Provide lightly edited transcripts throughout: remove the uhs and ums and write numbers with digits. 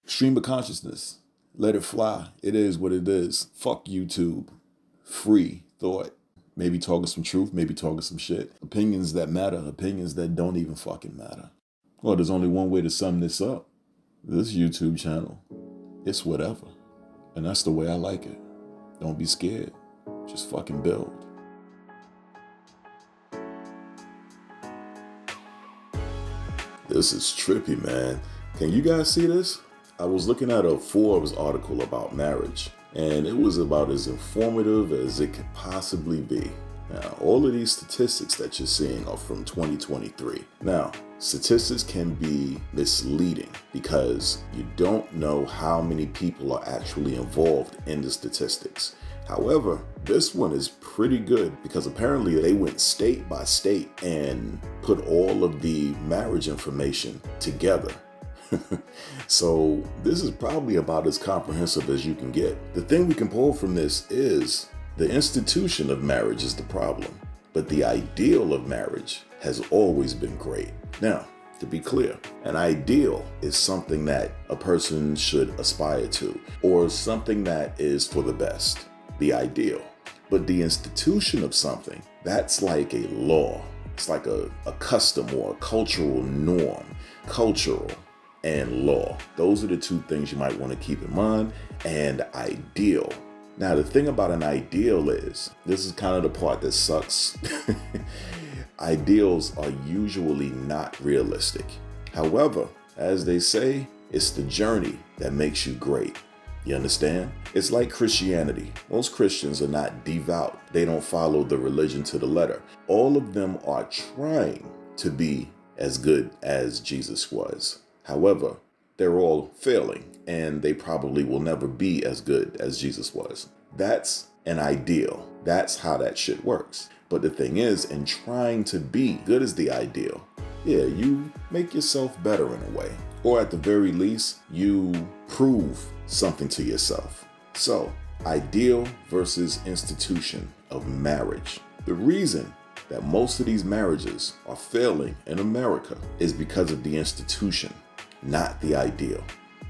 Stream of consciousness. Let it fly. It is what it is. Fuck YouTube. Free thought. Maybe talking some truth, maybe talking some shit. Opinions that matter, opinions that don't even fucking matter. Well, there's only one way to sum this up. This YouTube channel, it's whatever. And that's the way I like it. Don't be scared. Just fucking build. This is trippy, man. Can you guys see this? I was looking at a Forbes article about marriage, and it was about as informative as it could possibly be. Now, all of these statistics that you're seeing are from 2023. Now, statistics can be misleading because you don't know how many people are actually involved in the statistics. However, this one is pretty good because apparently they went state by state and put all of the marriage information together. So this is probably about as comprehensive as you can get. The thing we can pull from this is the institution of marriage is the problem, but the ideal of marriage has always been great. Now, to be clear, an ideal is something that a person should aspire to, or something that is for the best, the ideal. But the institution of something, that's like a law. It's like a custom or a cultural norm. Cultural and law. Those are the two things you might want to keep in mind. And ideal. Now, the thing about an ideal is, this is kind of the part that sucks. Ideals are usually not realistic. However, as they say, it's the journey that makes you great. You understand? It's like Christianity. Most Christians are not devout. They don't follow the religion to the letter. All of them are trying to be as good as Jesus was. However, they're all failing, and they probably will never be as good as Jesus was. That's an ideal. That's how that shit works. But the thing is, in trying to be good as the ideal, yeah, you make yourself better in a way. Or at the very least, you prove something to yourself. So, ideal versus institution of marriage. The reason that most of these marriages are failing in America is because of the institution, not the ideal.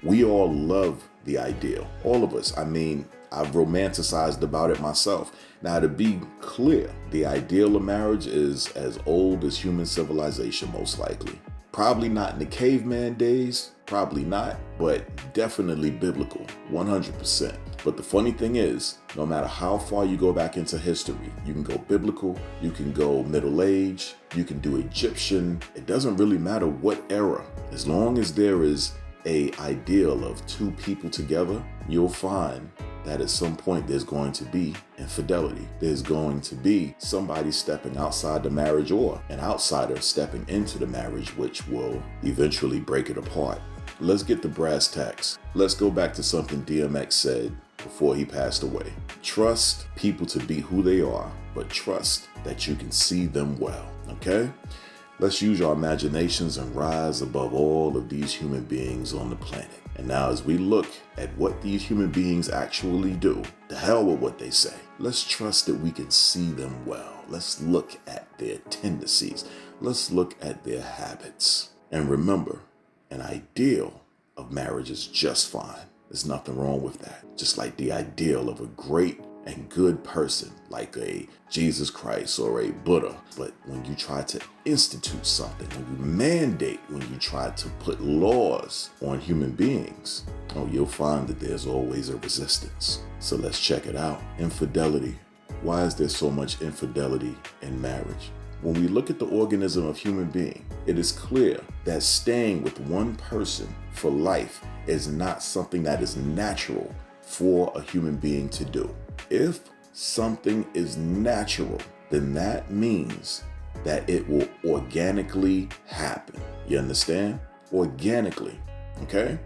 We all love the ideal. All of us. I mean, I've romanticized about it myself. Now, to be clear, the ideal of marriage is as old as human civilization, most likely. Probably not in the caveman days, probably not, but definitely biblical, 100%. But the funny thing is, no matter how far you go back into history, you can go biblical, you can go Middle Age, you can do Egyptian. It doesn't really matter what era. As long as there is an ideal of two people together, you'll find that at some point there's going to be infidelity. There's going to be somebody stepping outside the marriage or an outsider stepping into the marriage, which will eventually break it apart. Let's get the brass tacks. Let's go back to something DMX said before he passed away. Trust people to be who they are, but trust that you can see them well, okay? Let's use our imaginations and rise above all of these human beings on the planet. And now as we look at what these human beings actually do, to hell with what they say, let's trust that we can see them well. Let's look at their tendencies. Let's look at their habits. And remember, an ideal of marriage is just fine. There's nothing wrong with that. Just like the ideal of a great and good person like a Jesus Christ or a Buddha. But when you try to institute something, when you mandate, when you try to put laws on human beings, you'll find that there's always a resistance. So let's check it out. Infidelity. Why is there so much infidelity in marriage? When we look at the organism of human being, it is clear that staying with one person for life is not something that is natural for a human being to do. If something is natural, then that means that it will organically happen. You understand? Organically, okay?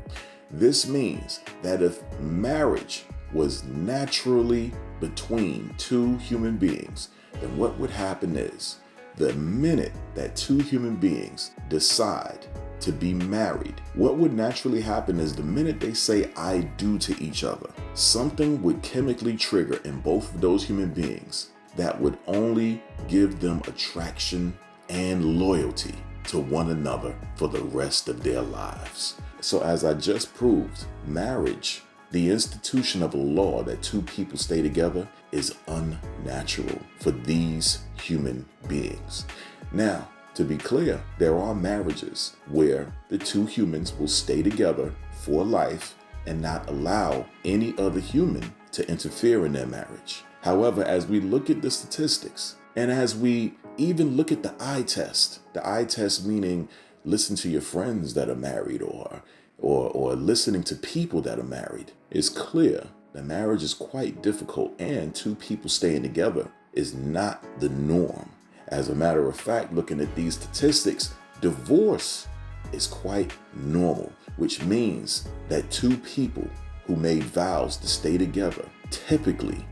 This means that if marriage was naturally between two human beings, then what would happen is the minute that two human beings decide to be married, what would naturally happen is the minute they say I do to each other, something would chemically trigger in both of those human beings that would only give them attraction and loyalty to one another for the rest of their lives. So as I just proved, marriage, the institution of a law that two people stay together, is unnatural for these human beings. Now, to be clear, there are marriages where the two humans will stay together for life and not allow any other human to interfere in their marriage. However, as we look at the statistics, and as we even look at the eye test meaning listen to your friends that are married or listening to people that are married, it's clear that marriage is quite difficult and two people staying together is not the norm. As a matter of fact, looking at these statistics, divorce is quite normal, which means that two people who made vows to stay together typically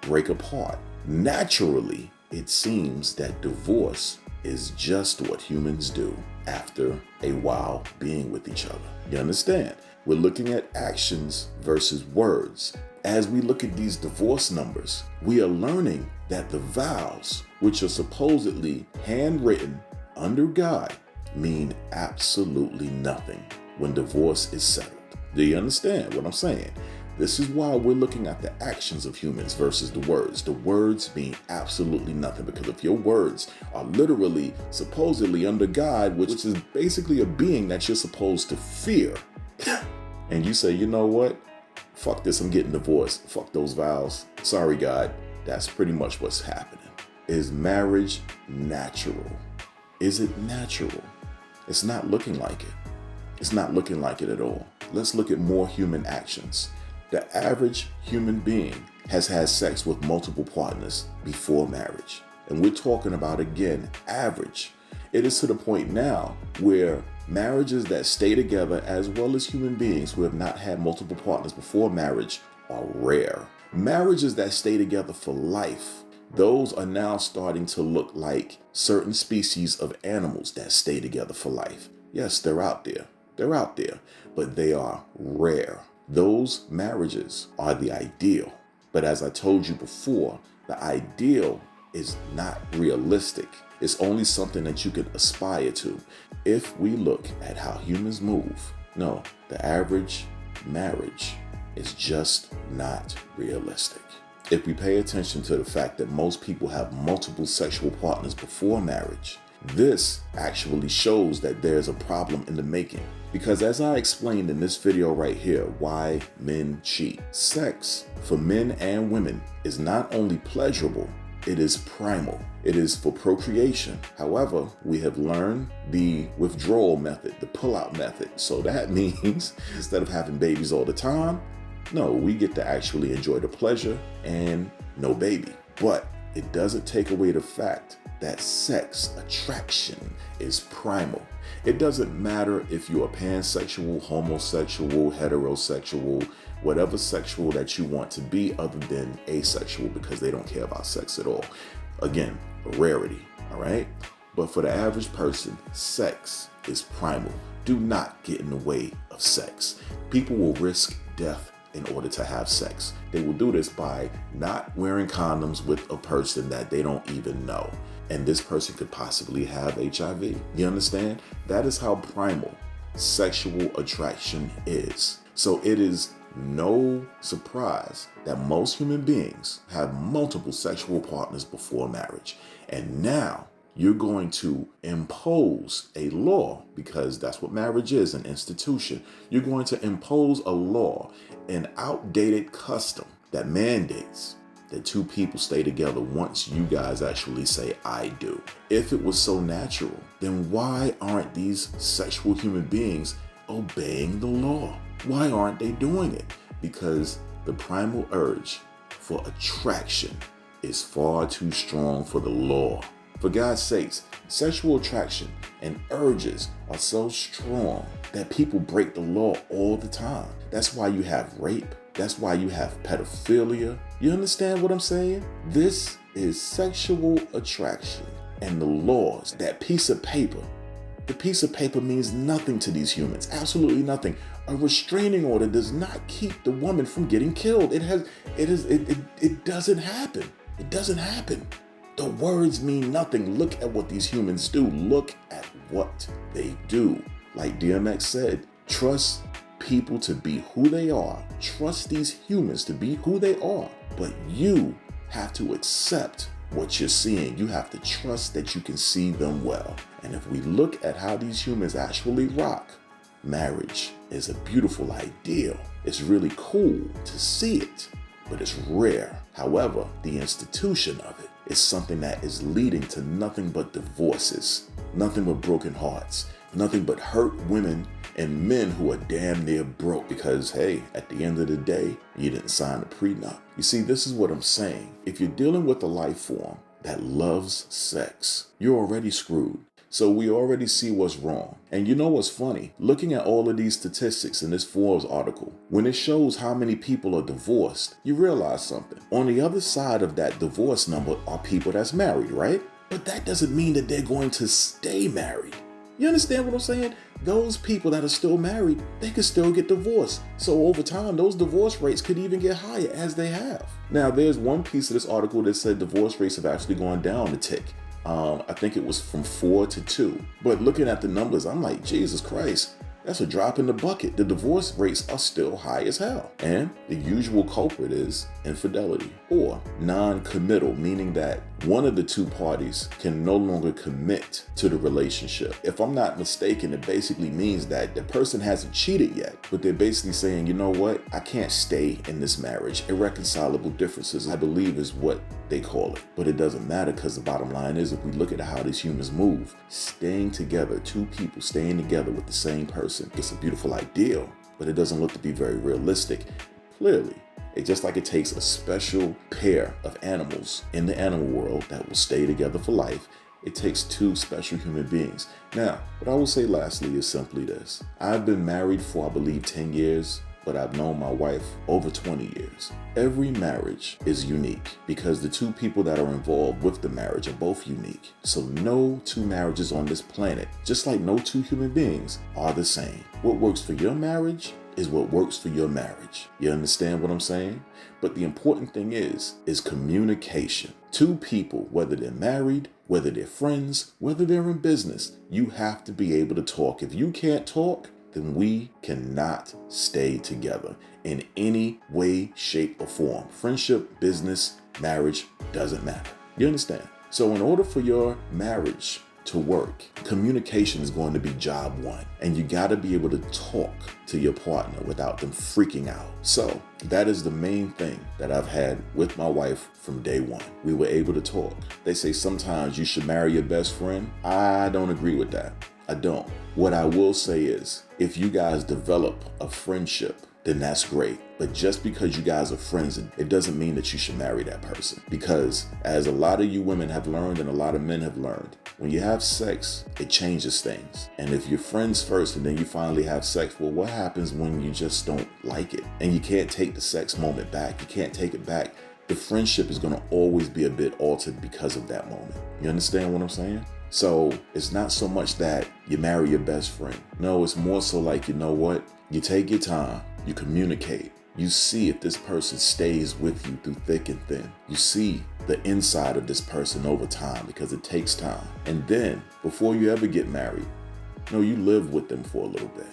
break apart. Naturally, it seems that divorce is just what humans do after a while being with each other. You understand? We're looking at actions versus words. As we look at these divorce numbers, we are learning that the vows, which are supposedly handwritten under God, mean absolutely nothing when divorce is settled. Do you understand what I'm saying? This is why we're looking at the actions of humans versus the words mean absolutely nothing, because if your words are literally supposedly under God, which is basically a being that you're supposed to fear, and you say, you know what? Fuck this, I'm getting divorced. Fuck those vows. Sorry, God. That's pretty much what's happening. Is marriage natural? Is it natural? It's not looking like it. It's not looking like it at all. Let's look at more human actions. The average human being has had sex with multiple partners before marriage. And we're talking about, again, average. It is to the point now where marriages that stay together, as well as human beings who have not had multiple partners before marriage, are rare. Marriages that stay together for life, those are now starting to look like certain species of animals that stay together for life. Yes, they're out there. But they are rare. Those marriages are the ideal. But as I told you before, the ideal is not realistic. It's only something that you can aspire to. If we look at how humans move, no, the average marriage is just not realistic. If we pay attention to the fact that most people have multiple sexual partners before marriage, this actually shows that there's a problem in the making. Because as I explained in this video right here, why men cheat, sex for men and women is not only pleasurable, it is primal. It is for procreation. However, we have learned the withdrawal method, the pull-out method. So that means instead of having babies all the time, no, we get to actually enjoy the pleasure and no baby. But it doesn't take away the fact that sex attraction is primal. It doesn't matter if you're pansexual, homosexual, heterosexual, whatever sexual that you want to be other than asexual, because they don't care about sex at all. Again, a rarity, all right? But for the average person, sex is primal. Do not get in the way of sex. People will risk death in order to have sex. They will do this by not wearing condoms with a person that they don't even know. And this person could possibly have HIV. You understand? That is how primal sexual attraction is. So it is no surprise that most human beings have multiple sexual partners before marriage. And now you're going to impose a law, because that's what marriage is, an institution. You're going to impose a law, an outdated custom that mandates that two people stay together once you guys actually say, I do. If it was so natural, then why aren't these sexual human beings obeying the law? Why aren't they doing it? Because the primal urge for attraction is far too strong for the law. For God's sakes, sexual attraction and urges are so strong that people break the law all the time. That's why you have rape. That's why you have pedophilia. You understand what I'm saying? This is sexual attraction and the laws. That piece of paper, the piece of paper means nothing to these humans. Absolutely nothing. A restraining order does not keep the woman from getting killed. It doesn't happen. It doesn't happen. The words mean nothing. Look at what these humans do. Look at what they do. Like DMX said, trust people to be who they are. Trust these humans to be who they are. But you have to accept what you're seeing. You have to trust that you can see them well. And if we look at how these humans actually rock, marriage is a beautiful ideal. It's really cool to see it, but it's rare. However, the institution of it is something that is leading to nothing but divorces, nothing but broken hearts, nothing but hurt women and men who are damn near broke because, hey, at the end of the day, you didn't sign a prenup. You see, this is what I'm saying. If you're dealing with a life form that loves sex, you're already screwed. So we already see what's wrong. And you know what's funny? Looking at all of these statistics in this Forbes article, when it shows how many people are divorced, you realize something. On the other side of that divorce number are people that's married, right? But that doesn't mean that they're going to stay married. You understand what I'm saying? Those people that are still married, they could still get divorced. So over time, those divorce rates could even get higher as they have. Now, there's one piece of this article that said divorce rates have actually gone down a tick. I think it was from 4 to 2. But looking at the numbers, I'm like, Jesus Christ, that's a drop in the bucket. The divorce rates are still high as hell. And the usual culprit is infidelity or non-committal, meaning that one of the two parties can no longer commit to the relationship. If I'm not mistaken, it basically means that the person hasn't cheated yet, but they're basically saying, you know what, I can't stay in this marriage. Irreconcilable differences, I believe, is what they call it. But it doesn't matter, because the bottom line is, if we look at how these humans move, staying together, two people staying together with the same person, it's a beautiful ideal, but it doesn't look to be very realistic. Clearly, it's just like it takes a special pair of animals in the animal world that will stay together for life. It takes two special human beings. Now, what I will say lastly is simply this. I've been married for, I believe, 10 years, but I've known my wife over 20 years. Every marriage is unique because the two people that are involved with the marriage are both unique. So no two marriages on this planet, just like no two human beings, are the same. What works for your marriage is what works for your marriage. You understand what I'm saying? But the important thing is communication. Two people, whether they're married, whether they're friends, whether they're in business, you have to be able to talk. If you can't talk, then we cannot stay together in any way, shape, or form. Friendship, business, marriage, doesn't matter. You understand? So in order for your marriage to work, communication is going to be job one. And you got to be able to talk to your partner without them freaking out. So that is the main thing that I've had with my wife from day one. We were able to talk. They say sometimes you should marry your best friend. I don't agree with that. I don't. What I will say is, if you guys develop a friendship, then that's great. But just because you guys are friends, it doesn't mean that you should marry that person. Because as a lot of you women have learned and a lot of men have learned, when you have sex, it changes things. And if you're friends first and then you finally have sex, well, what happens when you just don't like it? And you can't take the sex moment back. You can't take it back. The friendship is going to always be a bit altered because of that moment. You understand what I'm saying? So it's not so much that you marry your best friend. No, it's more so like, you know what? You take your time, you communicate, you see if this person stays with you through thick and thin. You see the inside of this person over time, because it takes time. And then before you ever get married, you live with them for a little bit.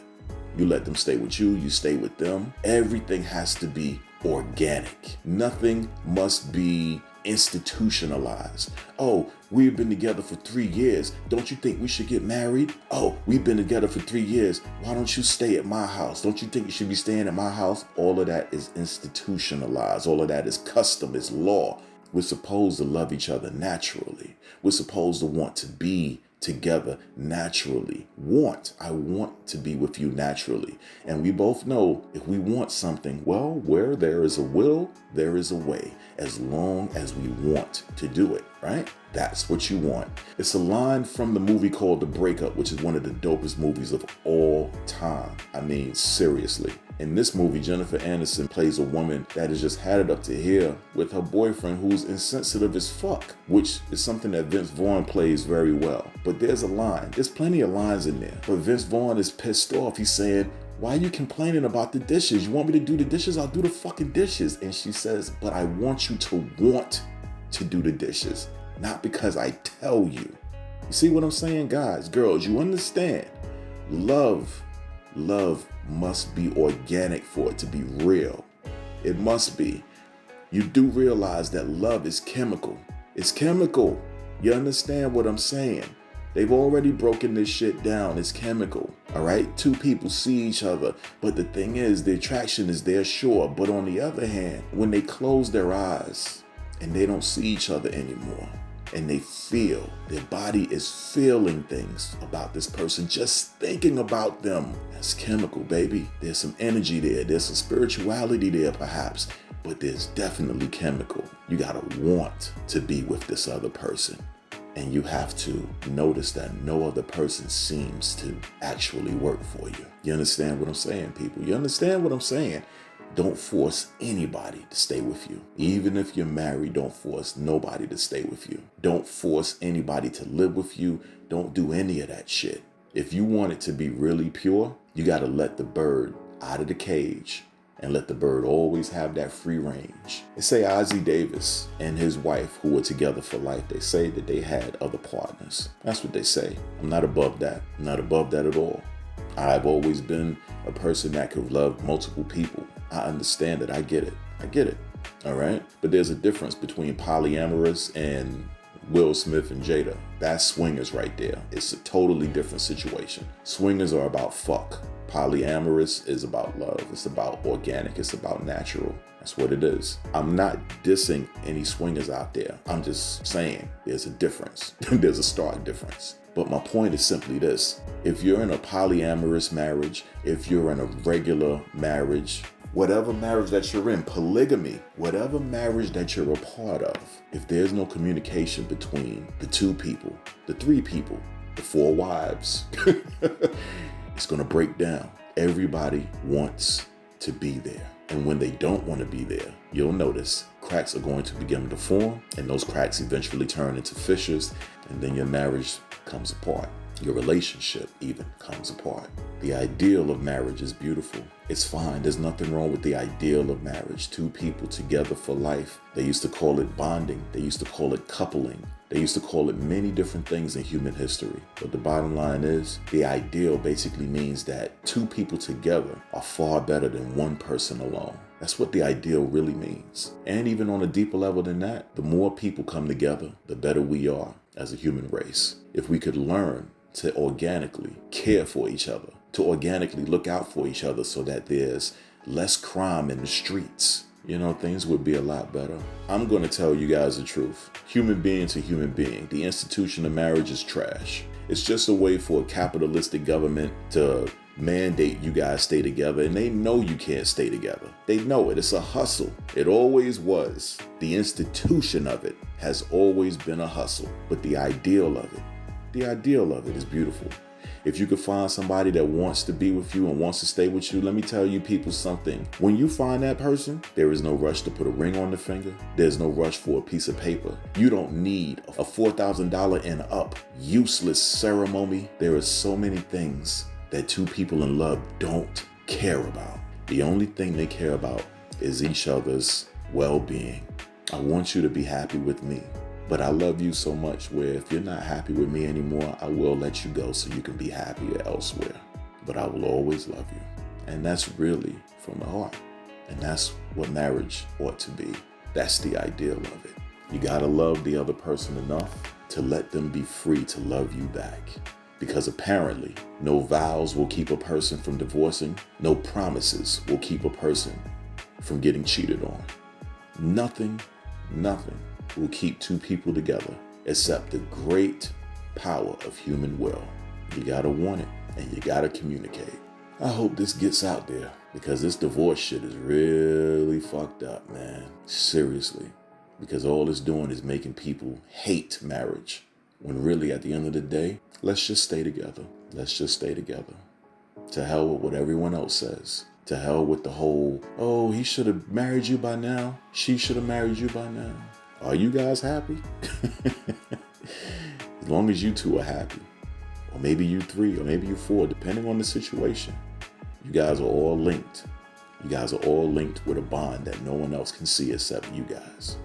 You let them stay with you, you stay with them. Everything has to be organic. Nothing must be institutionalized. Oh, we've been together for 3 years. Don't you think we should get married? Oh, we've been together for 3 years. Why don't you stay at my house? Don't you think you should be staying at my house? All of that is institutionalized. All of that is custom, is law. We're supposed to love each other naturally. We're supposed to want to be together naturally. I want to be with you naturally. And we both know if we want something, well, where there is a will, there is a way, as long as we want to do it, right? That's what you want. It's a line from the movie called The Breakup, which is one of the dopest movies of all time. I mean, seriously. In this movie, Jennifer Aniston plays a woman that has just had it up to here with her boyfriend who's insensitive as fuck, which is something that Vince Vaughn plays very well. But there's a line. There's plenty of lines in there. But Vince Vaughn is pissed off. He's saying, why are you complaining about the dishes? You want me to do the dishes? I'll do the fucking dishes. And she says, but I want you to want to do the dishes, not because I tell you. You see what I'm saying, guys, girls? You understand? Love must be organic for it to be real. It must be. You do realize that love is chemical. It's chemical. You understand what I'm saying? They've already broken this shit down. It's chemical, all right? Two people see each other, but the thing is, the attraction is there, sure. But on the other hand, when they close their eyes and they don't see each other anymore, and they feel, their body is feeling things about this person, just thinking about them. That's chemical, baby. There's some energy there. There's some spirituality there, perhaps, but there's definitely chemical. You gotta want to be with this other person. And you have to notice that no other person seems to actually work for you. You understand what I'm saying, people? You understand what I'm saying? Don't force anybody to stay with you. Even if you're married, don't force nobody to stay with you. Don't force anybody to live with you. Don't do any of that shit. If you want it to be really pure, you got to let the bird out of the cage and let the bird always have that free range. They say Ozzie Davis and his wife, who were together for life, they say that they had other partners. That's what they say. I'm not above that. I'm not above that at all. I've always been a person that could love multiple people. I understand it. I get it. I get it. All right. But there's a difference between polyamorous and Will Smith and Jada. That's swingers right there. It's a totally different situation. Swingers are about fuck. Polyamorous is about love. It's about organic. It's about natural. That's what it is. I'm not dissing any swingers out there. I'm just saying there's a difference. There's a stark difference. But my point is simply this. If you're in a polyamorous marriage, if you're in a regular marriage, whatever marriage that you're in, polygamy, whatever marriage that you're a part of, if there's no communication between the two people, the three people, the four wives, it's going to break down. Everybody wants to be there. And when they don't want to be there, you'll notice cracks are going to begin to form, and those cracks eventually turn into fissures, and then your marriage comes apart. Your relationship even comes apart. The ideal of marriage is beautiful. It's fine. There's nothing wrong with the ideal of marriage. Two people together for life. They used to call it bonding. They used to call it coupling. They used to call it many different things in human history. But the bottom line is, the ideal basically means that two people together are far better than one person alone. That's what the ideal really means. And even on a deeper level than that, the more people come together, the better we are as a human race. If we could learn to organically care for each other, to organically look out for each other so that there's less crime in the streets, things would be a lot better. I'm going to tell you guys the truth. Human being to human being, the institution of marriage is trash. It's just a way for a capitalistic government to mandate you guys stay together, and they know you can't stay together. They know it. It's a hustle. It always was. The institution of it has always been a hustle, but the ideal of it is beautiful. If you could find somebody that wants to be with you and wants to stay with you, let me tell you people something. When you find that person, there is no rush to put a ring on the finger. There's no rush for a piece of paper. You don't need a $4,000 and up useless ceremony. There are so many things that two people in love don't care about. The only thing they care about is each other's well-being. I want you to be happy with me. But I love you so much where if you're not happy with me anymore, I will let you go so you can be happier elsewhere. But I will always love you. And that's really from the heart. And that's what marriage ought to be. That's the ideal of it. You gotta love the other person enough to let them be free to love you back. Because apparently, no vows will keep a person from divorcing. No promises will keep a person from getting cheated on. Nothing will keep two people together except the great power of human will. You gotta want it and you gotta communicate. I hope this gets out there because this divorce shit is really fucked up, man. Seriously. Because all it's doing is making people hate marriage. When really at the end of the day, let's just stay together. Let's just stay together. To hell with what everyone else says. To hell with the whole, oh, he should have married you by now. She should have married you by now. Are you guys happy? As long as you two are happy. Or maybe you three, or maybe you four, depending on the situation. You guys are all linked. You guys are all linked with a bond that no one else can see except you guys.